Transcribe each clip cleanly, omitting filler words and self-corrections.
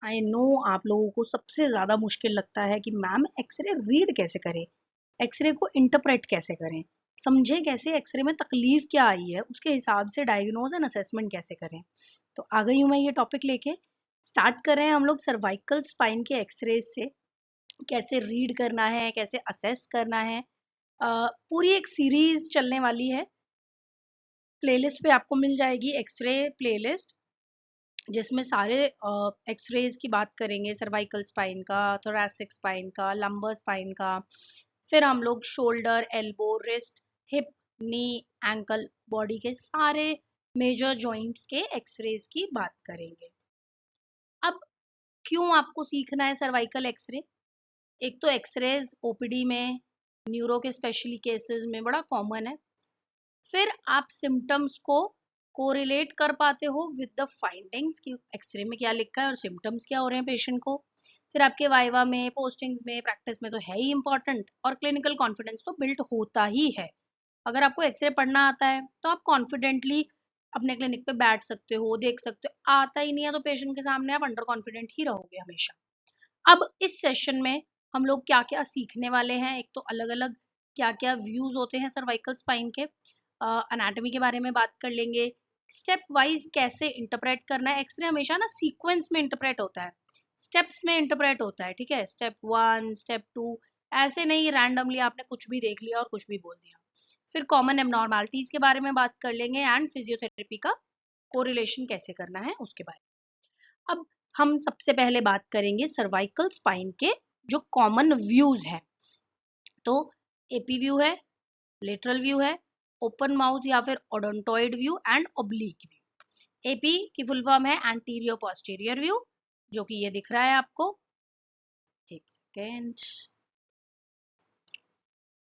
I know आप लोगों को सबसे ज़्यादा मुश्किल लगता है कि मैम एक्सरे रीड कैसे करें, एक्सरे को इंटरप्रेट कैसे करें, समझें कैसे एक्सरे में तकलीफ क्या आई है, उसके हिसाब से डायग्नोज एंड असेसमेंट कैसे करें। तो आ गई हूँ मैं ये टॉपिक लेके। स्टार्ट कर रहे हैं हम लोग सर्वाइकल स्पाइन के एक्सरे से, कैसे रीड करना है, कैसे असेस करना है। पूरी एक सीरीज चलने वाली है, प्लेलिस्ट पे आपको मिल जाएगी एक्सरे प्लेलिस्ट, जिसमें सारे एक्सरेज की बात करेंगे, सर्वाइकल स्पाइन का, थोरैसिक स्पाइन का, लंबर स्पाइन का। फिर हम लोग शोल्डर, एल्बो, रिस्ट, हिप, नी, एंकल, बॉडी के सारे मेजर जॉइंट्स के एक्सरेज की बात करेंगे। अब क्यों आपको सीखना है सर्वाइकल एक्सरे? एक तो एक्सरेज ओपीडी में, न्यूरो के स्पेशली केसेस में बड़ा कॉमन है। फिर आप सिम्टम्स को कोरिलेट कर पाते हो विद द फाइंडिंग्स कि एक्सरे में क्या लिखा है और सिम्टम्स क्या हो रहे हैं पेशेंट को। फिर आपके वाइवा में, पोस्टिंग्स में, प्रैक्टिस में तो है ही इंपॉर्टेंट, और क्लिनिकल कॉन्फिडेंस तो बिल्ड होता ही है। अगर आपको एक्सरे पढ़ना आता है तो आप कॉन्फिडेंटली अपने क्लिनिक पे बैठ सकते हो, देख सकते हो। आता ही नहीं है तो पेशेंट के सामने आप अंडर कॉन्फिडेंट ही रहोगे हमेशा। अब इस सेशन में हम लोग क्या क्या सीखने वाले हैं, एक तो अलग अलग क्या क्या व्यूज होते हैं सर्वाइकल स्पाइन के, अनाटमी के बारे में बात कर लेंगे, स्टेप वाइज कैसे इंटरप्रेट करना है। एक्सरे हमेशा ना सीक्वेंस में इंटरप्रेट होता है, स्टेप्स में इंटरप्रेट होता है, ठीक है। स्टेप 1, स्टेप 2, ऐसे नहीं रैंडमली आपने कुछ भी देख लिया और कुछ भी बोल दिया। फिर कॉमन एबनॉर्मलिटीज के बारे में बात कर लेंगे एंड फिजियोथेरेपी का कोरिलेशन कैसे करना है उसके बारे में। अब हम सबसे पहले बात करेंगे सर्वाइकल स्पाइन के जो कॉमन व्यूज हैं। तो एपी व्यू है, लेटरल व्यू है, ओपन माउथ या फिर odontoid view and oblique view. AP की फुल फॉर्म है एंटीरियर पोस्टीरियर व्यू, जो कि ये दिख रहा है आपको। एक सेकेंड,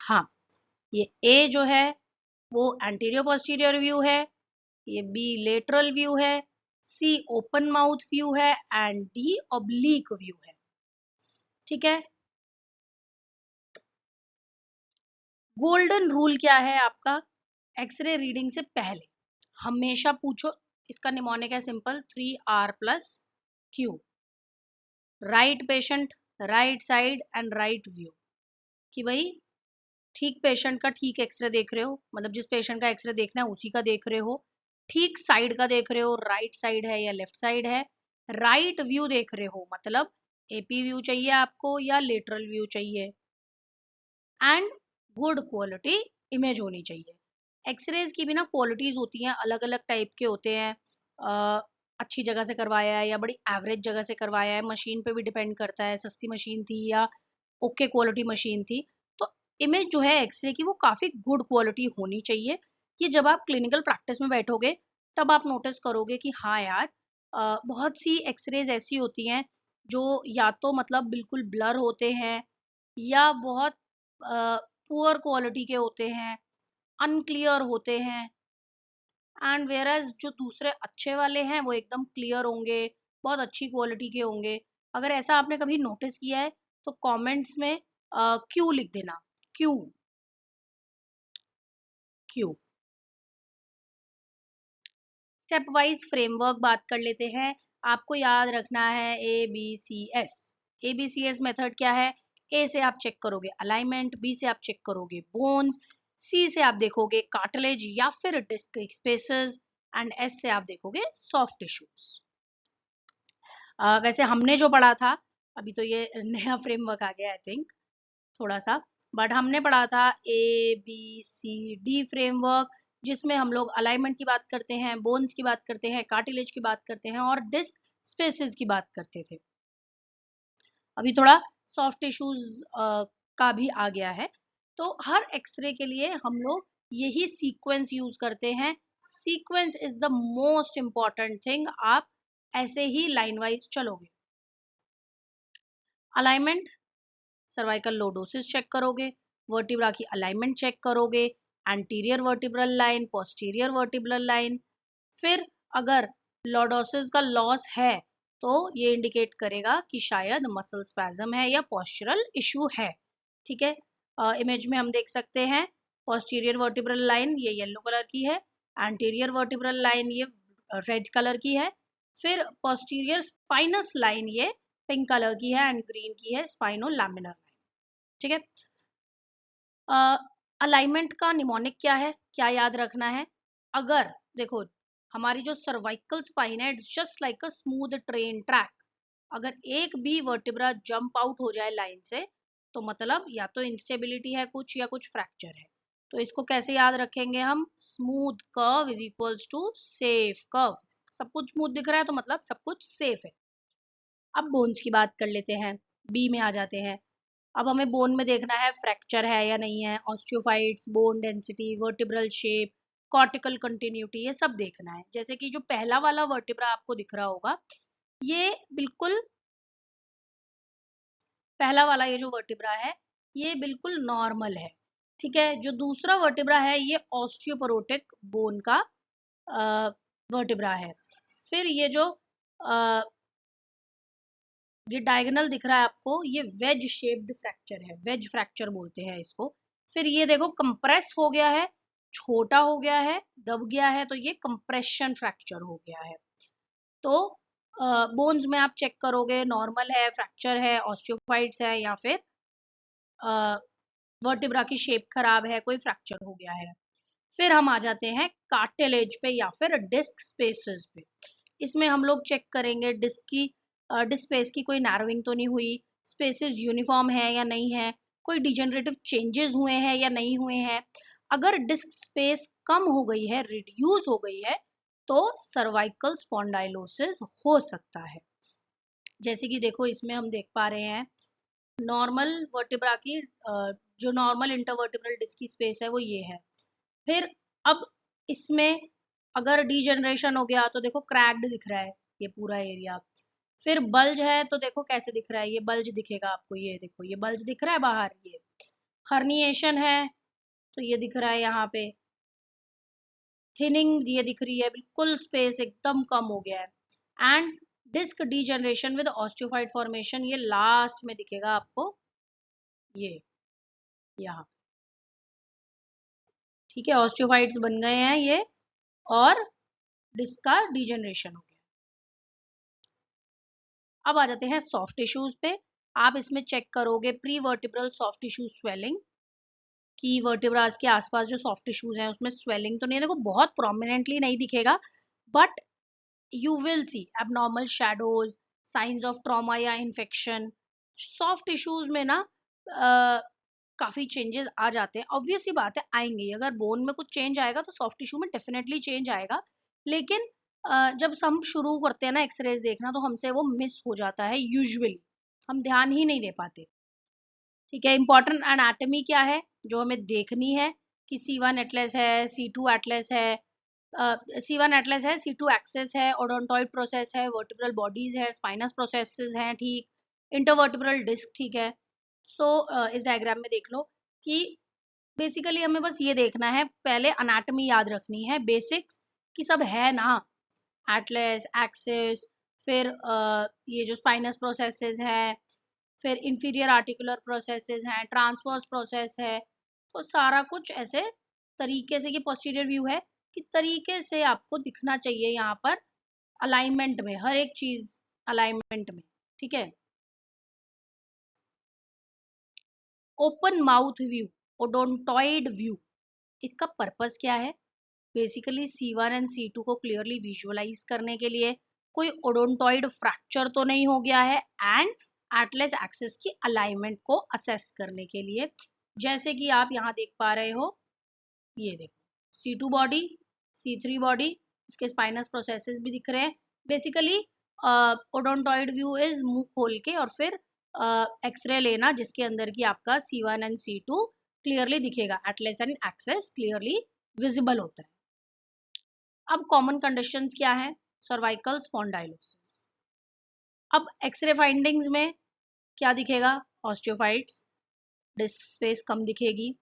हाँ, ये ए जो है वो एंटीरियर पोस्टीरियर व्यू है, ये बी लेटरल व्यू है, सी ओपन माउथ व्यू है एंड डी ओब्लिक व्यू है, ठीक है। गोल्डन रूल क्या है आपका एक्सरे रीडिंग से पहले? हमेशा पूछो, इसका निमोनिक है simple 3R+Q, right patient, right side and right view. कि भाई ठीक पेशेंट का ठीक एक्सरे देख रहे हो, मतलब जिस पेशेंट का एक्सरे देखना है उसी का देख रहे हो, ठीक साइड का देख रहे हो, राइट साइड है या लेफ्ट साइड है, राइट व्यू देख रहे हो, मतलब एपी व्यू चाहिए आपको या लेटरल व्यू चाहिए, एंड गुड क्वालिटी इमेज होनी चाहिए। एक्सरेज की भी ना क्वालिटीज होती हैं, अलग अलग टाइप के होते हैं। अच्छी जगह से करवाया है या बड़ी एवरेज जगह से करवाया है, मशीन पे भी डिपेंड करता है, सस्ती मशीन थी या ओके क्वालिटी मशीन थी। तो इमेज जो है एक्सरे की वो काफ़ी गुड क्वालिटी होनी चाहिए। ये जब आप क्लिनिकल प्रैक्टिस में बैठोगे तब आप नोटिस करोगे कि हाँ यार, बहुत सी एक्सरेज ऐसी होती हैं जो या तो मतलब बिल्कुल ब्लर होते हैं या बहुत पुअर क्वालिटी के होते हैं, अनक्लियर होते हैं, एंड वेयर एज जो दूसरे अच्छे वाले हैं वो एकदम क्लियर होंगे, बहुत अच्छी क्वालिटी के होंगे। अगर ऐसा आपने कभी नोटिस किया है तो कमेंट्स में क्यू लिख देना, Q, Q. Step wise framework बात कर लेते हैं। आपको याद रखना है ABCS। ABCS मेथड क्या है? ए से आप चेक करोगे अलाइनमेंट, बी से आप चेक करोगे बोन्स, सी से आप देखोगे कार्टिलेज या फिर डिस्क स्पेसेस, एंड एस से आप देखोगे सॉफ्ट टिश्यूज। वैसे हमने जो पढ़ा था, अभी तो ये नया फ्रेमवर्क आ गया आई थिंक थोड़ा सा, बट हमने पढ़ा था ABCD फ्रेमवर्क, जिसमें हम लोग अलाइनमेंट की बात करते हैं, बोन्स की बात करते हैं, कार्टिलेज की बात करते हैं और डिस्क स्पेसेस की बात करते थे। अभी थोड़ा सॉफ्ट टिश्यूज का भी आ गया है। तो हर एक्सरे के लिए हम लोग यही सीक्वेंस यूज करते हैं। Sequence is the most important thing. आप ऐसे ही लाइन वाइज चलोगे। अलाइनमेंट, सर्वाइकल लोडोसिस चेक करोगे, वर्टिब्रा की अलाइनमेंट चेक करोगे, anterior vertebral line, posterior vertebral line. फिर अगर लॉर्डोसिस का लॉस है तो ये इंडिकेट करेगा कि शायद मसल स्पैज्म है या पोस्चरल इशू है, ठीक है। इमेज में हम देख सकते हैं पोस्टीरियर वर्टिब्रल लाइन ये येलो कलर की है, एंटीरियर वर्टिब्रल लाइन ये रेड कलर की है, फिर पोस्टीरियर स्पाइनस लाइन ये पिंक कलर की है एंड ग्रीन की है, स्पाइनो लैमिनर लाइन। ठीक है। अलाइनमेंट का निमोनिक क्या है, क्या याद रखना है? अगर देखो हमारी जो सर्वाइकल स्पाइन है, it's just like a smooth train track. अगर एक भी वर्टिब्रा जंप आउट हो जाए लाइन से, तो मतलब या तो इंस्टेबिलिटी है कुछ, या कुछ फ्रैक्चर है। तो इसको कैसे याद रखेंगे हम? Smooth curve is equals to safe curve. सब कुछ स्मूथ दिख रहा है तो मतलब सब कुछ सेफ है। अब बोन्स की बात कर लेते हैं, बी में आ जाते हैं। अब हमें बोन में देखना है फ्रैक्चर है या नहीं है, osteophytes, bone density, vertebral shape, cortical continuity, ये सब देखना है। जैसे कि जो पहला वाला वर्टिब्रा आपको दिख रहा होगा, ये बिल्कुल पहला वाला ये जो वर्टिब्रा है ये बिल्कुल नॉर्मल है। ठीक है। जो दूसरा वर्टिब्रा है ये ऑस्टियोपोरोटिक बोन का वर्टिब्रा है। फिर ये जो ये डायगोनल दिख रहा है आपको, ये वेज शेप्ड फ्रैक्चर है, वेज फ्रैक्चर बोलते हैं इसको। फिर ये देखो कंप्रेस हो गया है, छोटा हो गया है, दब गया है, तो ये कंप्रेशन फ्रैक्चर हो गया है। तो बोन्स में आप चेक करोगे नॉर्मल है, फ्रैक्चर है, ऑस्टियोफाइट्स है, या फिर वर्टिब्रा की शेप खराब है, कोई फ्रैक्चर हो गया है। फिर हम आ जाते हैं कार्टिलेज पे या फिर डिस्क स्पेसेस पे। इसमें हम लोग चेक करेंगे डिस्क की, डिस्क स्पेस की कोई नैरोइंग तो नहीं हुई, स्पेसेस यूनिफॉर्म है या नहीं है, कोई डिजेनरेटिव चेंजेस हुए हैं या नहीं हुए हैं। अगर डिस्क स्पेस कम हो गई है, रिड्यूस हो गई है, तो सर्वाइकल स्पॉन्डाइलोसिस हो सकता है। जैसे कि देखो इसमें हम देख पा रहे हैं नॉर्मल वर्टिब्रा की जो नॉर्मल इंटरवर्टिब्रल डिस्क की स्पेस है वो ये है। फिर अब इसमें अगर डीजनरेशन हो गया तो देखो क्रैक्ड दिख रहा है ये पूरा एरिया। फिर बल्ज है तो देखो कैसे दिख रहा है, ये बल्ज दिखेगा आपको, ये देखो ये बल्ज दिख रहा है बाहर। ये हर्निएशन है तो ये दिख रहा है यहाँ पे, थिनिंग ये दिख रही है, बिल्कुल स्पेस एकदम कम हो गया है। And disc degeneration with osteophyte formation, ये लास्ट में दिखेगा आपको, ये यहाँ। ठीक है, ऑस्टियोफाइट्स बन गए हैं ये, और डिस्क का डीजनरेशन हो गया। अब आ जाते हैं सॉफ्ट टिश्यूज पे। आप इसमें चेक करोगे pre vertebral soft tissue swelling, की वर्टिब्रास के आसपास जो सॉफ्ट टिश्यूज हैं उसमें स्वेलिंग तो नहीं है, देखो बहुत प्रोमिनेंटली नहीं दिखेगा, but you will see abnormal shadows, science of trauma या इन्फेक्शन। सॉफ्ट टिश्यूज में ना काफी चेंजेस आ जाते हैं, ऑब्वियस सी बात है आएंगे, अगर बोन में कुछ चेंज आएगा तो सॉफ्ट टिश्यू में डेफिनेटली चेंज आएगा। लेकिन जब हम शुरू करते हैं ना एक्सरेज देखना, तो हमसे वो मिस हो जाता है यूजुअली, हम ध्यान ही नहीं दे पाते। ठीक है। इंपॉर्टेंट एनाटॉमी क्या है जो हमें देखनी है, कि C1 एटलस है, C2 एटलस है, C1 एटलस है, C2 एक्सेस है, ओडोंटॉइड प्रोसेस है, वर्टिब्रल बॉडीज है, स्पाइनस प्रोसेसेस हैं, ठीक, इंटरवर्टिब्रल डिस्क, ठीक है। सो इस डायग्राम में देख लो कि बेसिकली हमें बस ये देखना है, पहले अनाटमी याद रखनी है, बेसिक्स की सब है ना, एटलस, एक्सिस, फिर ये जो स्पाइनस प्रोसेसेस है, फिर इंफीरियर आर्टिकुलर प्रोसेसेस हैं, ट्रांसवर्स प्रोसेस है, तो सारा कुछ ऐसे तरीके से, ये पोस्टीरियर व्यू है, कि तरीके से आपको दिखना चाहिए यहाँ पर अलाइनमेंट में, हर एक चीज अलाइनमेंट में। ठीक है। Open mouth view, odontoid view, इसका पर्पस क्या है? बेसिकली C1 एंड C2 को क्लियरली विजुअलाइज करने के लिए, कोई ओडोंटॉइड फ्रैक्चर तो नहीं हो गया है, एंड एटलस एक्सिस की अलाइनमेंट को असेस करने के लिए। जैसे कि आप यहाँ देख पा रहे हो, ये देखो C2 बॉडी, C3 बॉडी, इसके स्पाइनस प्रोसेसेस भी दिख रहे हैं। बेसिकली ओडोंटॉइड व्यू इज मुंह खोल के और फिर एक्सरे लेना, जिसके अंदर की आपका C1 एंड C2 क्लियरली दिखेगा, Atlas and axis clearly visible होता है। अब कॉमन कंडीशंस क्या है? Cervical spondylosis. अब एक्सरे फाइंडिंग्स में क्या दिखेगा? ऑस्टियोफाइट्स, डिस्क स्पेस कम दिखेगी,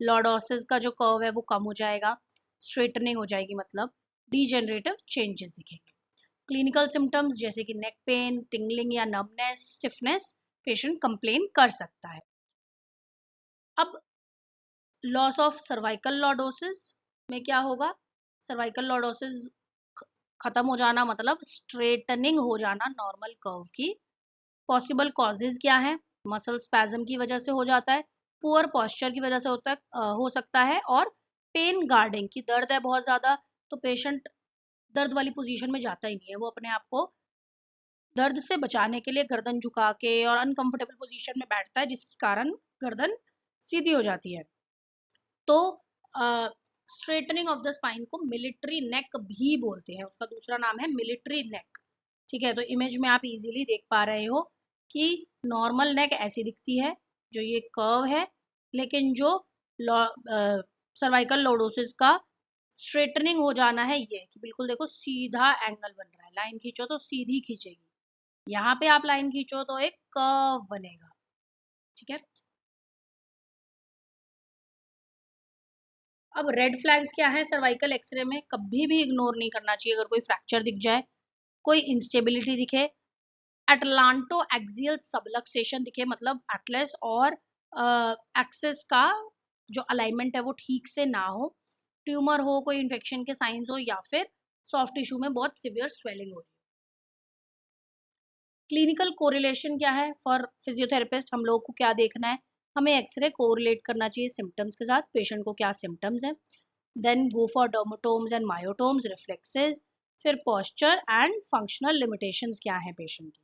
लॉर्डोसिस का जो कर्व है वो कम हो जाएगा, स्ट्रेटनिंग हो जाएगी, मतलब डीजेनरेटिव चेंजेस दिखेंगे। क्लिनिकल सिम्टम्स जैसे कि नेक पेन, टिंगलिंग या नर्वनेस, स्टिफनेस, पेशेंट कंप्लेन कर सकता है। अब लॉस ऑफ सर्वाइकल लॉर्डोसिस में क्या होगा? सर्वाइकल लॉर्डोसिस खत्म हो जाना मतलब स्ट्रेटनिंग हो जाना नॉर्मल कर्व की। पॉसिबल कॉजेज क्या है? मसल स्पैज्म की वजह से हो जाता है, पुअर पॉस्चर की वजह से होता है, हो सकता है, और पेन गार्डिंग की दर्द है बहुत ज्यादा तो पेशेंट दर्द वाली पोजीशन में जाता ही नहीं है, वो अपने आप को दर्द से बचाने के लिए गर्दन झुका के और अनकंफर्टेबल पोजीशन में बैठता है जिसके कारण गर्दन सीधी हो जाती है। तो स्ट्रेटनिंग ऑफ द स्पाइन को मिलिट्री नेक भी बोलते हैं, उसका दूसरा नाम है मिलिट्री नेक। ठीक है, तो इमेज में आप इजीली देख पा रहे हो कि नॉर्मल नेक ऐसी दिखती है, जो ये कर्व है, लेकिन जो सर्वाइकल लॉर्डोसिस का स्ट्रेटनिंग हो जाना है ये कि बिल्कुल देखो सीधा एंगल बन रहा है, लाइन खींचो तो सीधी खींचेगी, यहाँ पे आप लाइन खींचो तो एक कर्व बनेगा। ठीक है, अब रेड फ्लैग्स क्या है सर्वाइकल एक्सरे में? कभी भी इग्नोर नहीं करना चाहिए। अगर कोई फ्रैक्चर दिख जाए, कोई इंस्टेबिलिटी दिखे, एटलांटो एक्सियल सबलक्सेशन दिखे, मतलब एटलस और एक्सिस का जो अलाइनमेंट है वो ठीक से ना हो, ट्यूमर हो, कोई इन्फेक्शन के साइंस हो, या फिर सॉफ्ट टिश्यू में बहुत सिवियर स्वेलिंग हो। क्लिनिकल कोरिलेशन क्या है फॉर फिजियोथेरेपिस्ट? हम लोग को क्या देखना है? हमें एक्सरे कोरिलेट करना चाहिए सिम्टम्स के साथ, पेशेंट को क्या सिम्टम्स हैं, then go for dermatomes and myotomes, reflexes, फिर पोस्चर एंड फंक्शनल लिमिटेशंस क्या है पेशेंट की,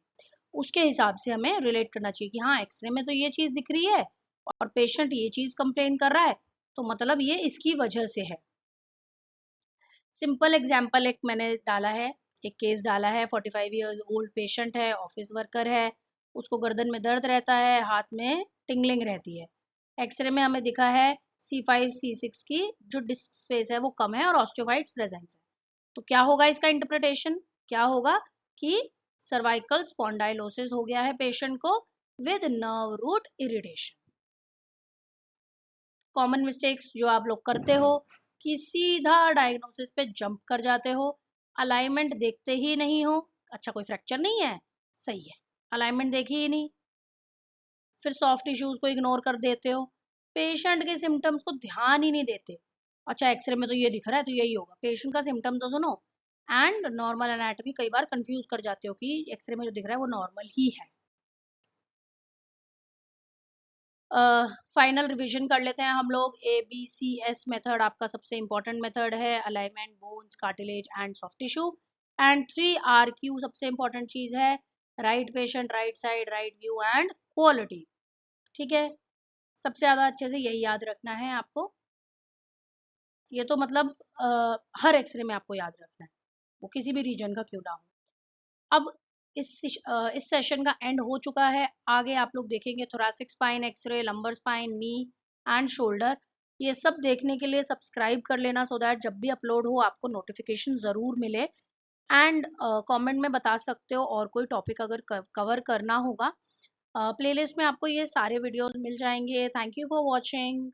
उसके हिसाब से हमें रिलेट करना चाहिए कि हाँ एक्सरे में तो ये चीज दिख रही है और पेशेंट ये चीज कंप्लेन कर रहा है, तो मतलब ये इसकी वजह से है। सिंपल एग्जाम्पल एक मैंने डाला है, एक केस डाला है, 45 ईयर्स ओल्ड पेशेंट है, ऑफिस वर्कर है, उसको गर्दन में दर्द रहता है, हाथ में टिंगलिंग रहती है। एक्सरे में हमें दिखा है C5 C6 की जो डिस्क स्पेस है वो कम है और ऑस्टियोफाइट्स प्रेजेंस है। तो क्या होगा इसका इंटरप्रिटेशन? क्या होगा कि सर्वाइकल स्पॉन्डाइलोसिस हो गया है पेशेंट को with nerve root irritation. Common mistakes जो आप लोग करते हो कि सीधा डायग्नोसिस पे जंप कर जाते हो, अलाइनमेंट देखते ही नहीं हो। अच्छा कोई फ्रैक्चर नहीं है, सही है, अलाइनमेंट देखी ही नहीं, फिर सॉफ्ट टिश्यूज को इग्नोर कर देते हो, पेशेंट के सिम्टम्स को ध्यान ही नहीं देते। अच्छा एक्सरे में तो ये दिख रहा है तो यही होगा, पेशेंट का सिम्टम तो सुनो, एंड नॉर्मल एनाटॉमी कई बार कंफ्यूज कर जाते हो कि एक्सरे में जो दिख रहा है वो नॉर्मल ही है। फाइनल रिवीजन कर लेते हैं हम लोग। ABCS मेथड आपका सबसे इंपॉर्टेंट मेथड है, alignment, bones, cartilage and soft tissue. And 3RQ सबसे इंपॉर्टेंट चीज है, right patient, right side, right view and quality. ठीक है, सबसे ज्यादा अच्छे से यही याद रखना है आपको। ये तो मतलब हर एक्सरे में आपको याद रखना है, वो किसी भी रीजन का क्यों ना हो। अब इस सेशन का एंड हो चुका है। आगे आप लोग देखेंगे thoracic spine x-ray, lumbar spine, knee and shoulder. ये सब देखने के लिए सब्सक्राइब कर लेना सो दैट जब भी अपलोड हो आपको नोटिफिकेशन ज़रूर मिले। एंड कमेंट में बता सकते हो और कोई टॉपिक अगर कवर करना होगा। प्लेलिस्ट में आपको ये सारे वीडियोस मिल जाएंगे। Thank you for watching.